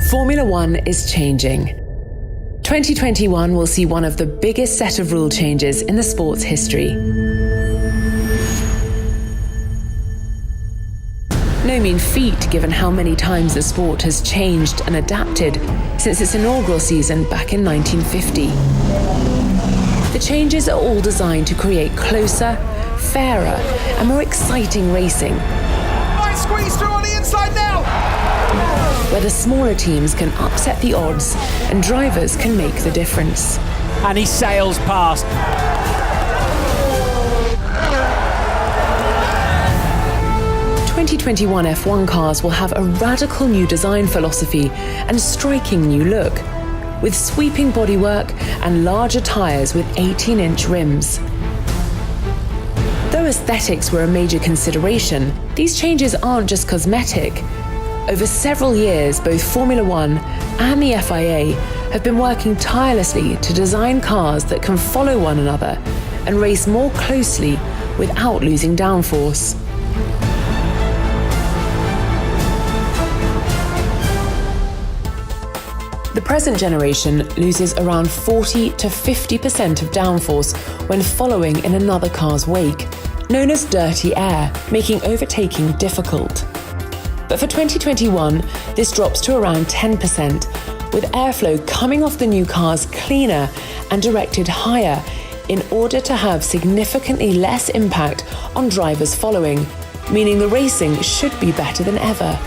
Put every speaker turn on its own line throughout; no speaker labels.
Formula 1 is changing. 2021 will see one of the biggest set of rule changes in the sport's history. No mean feat given how many times the sport has changed and adapted since its inaugural season back in 1950. The changes are all designed to create closer, fairer, and more exciting racing.
Might squeeze through on the inside now!
Where the smaller teams can upset the odds and drivers can make the difference.
And he sails past.
2021 F1 cars will have a radical new design philosophy and striking new look, with sweeping bodywork and larger tyres with 18-inch rims. Though aesthetics were a major consideration, these changes aren't just cosmetic. Over several years, both Formula 1 and the FIA have been working tirelessly to design cars that can follow one another and race more closely without losing downforce. The present generation loses around 40 to 50% of downforce when following in another car's wake, known as dirty air, making overtaking difficult. But for 2021, this drops to around 10%, with airflow coming off the new cars cleaner and directed higher in order to have significantly less impact on drivers following, meaning the racing should be better than ever.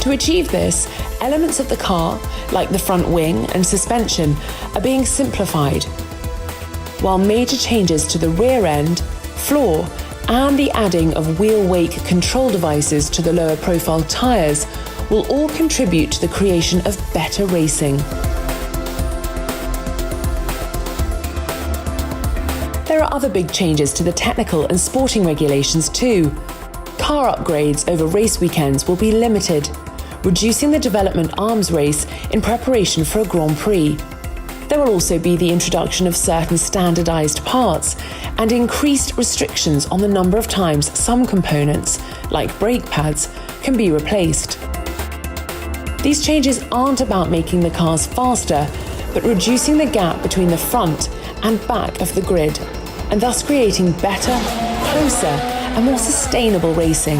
To achieve this, elements of the car, like the front wing and suspension, are being simplified, while major changes to the rear end, floor, and the adding of wheel wake control devices to the lower profile tyres will all contribute to the creation of better racing. There are other big changes to the technical and sporting regulations too. Car upgrades over race weekends will be limited, reducing the development arms race in preparation for a Grand Prix. There will also be the introduction of certain standardized parts and increased restrictions on the number of times some components, like brake pads, can be replaced. These changes aren't about making the cars faster, but reducing the gap between the front and back of the grid, and thus creating better, closer, and more sustainable racing.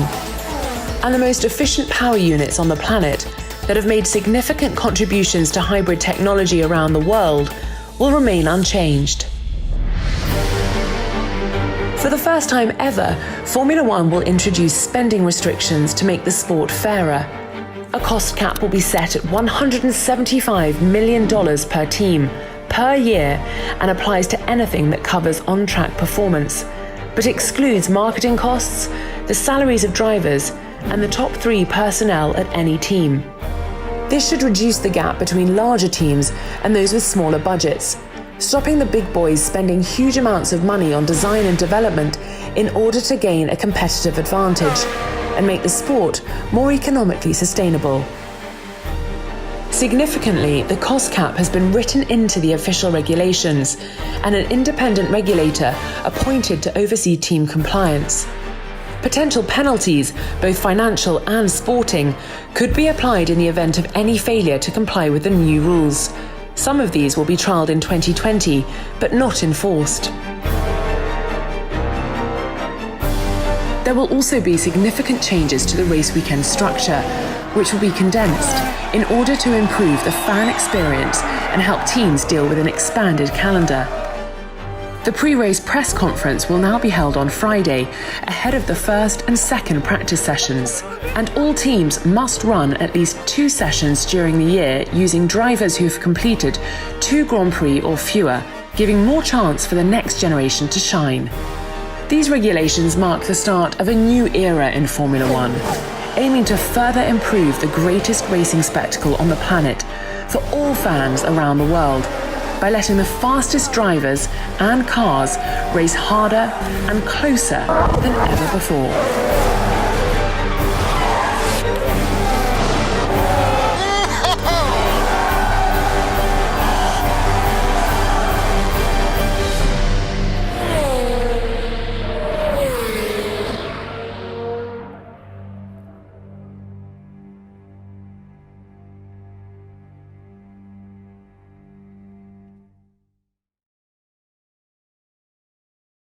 And the most efficient power units on the planet that have made significant contributions to hybrid technology around the world will remain unchanged. For the first time ever, Formula 1 will introduce spending restrictions to make the sport fairer. A cost cap will be set at $175 million per team, per year, and applies to anything that covers on-track performance, but excludes marketing costs, the salaries of drivers, and the top 3 personnel at any team. This should reduce the gap between larger teams and those with smaller budgets, stopping the big boys spending huge amounts of money on design and development in order to gain a competitive advantage and make the sport more economically sustainable. Significantly, the cost cap has been written into the official regulations and an independent regulator appointed to oversee team compliance. Potential penalties, both financial and sporting, could be applied in the event of any failure to comply with the new rules. Some of these will be trialled in 2020, but not enforced. There will also be significant changes to the race weekend structure, which will be condensed in order to improve the fan experience and help teams deal with an expanded calendar. The pre-race press conference will now be held on Friday, ahead of the first and second practice sessions. And all teams must run at least 2 sessions during the year using drivers who've completed 2 Grand Prix or fewer, giving more chance for the next generation to shine. These regulations mark the start of a new era in Formula 1, aiming to further improve the greatest racing spectacle on the planet for all fans around the world, by letting the fastest drivers and cars race harder and closer than ever before.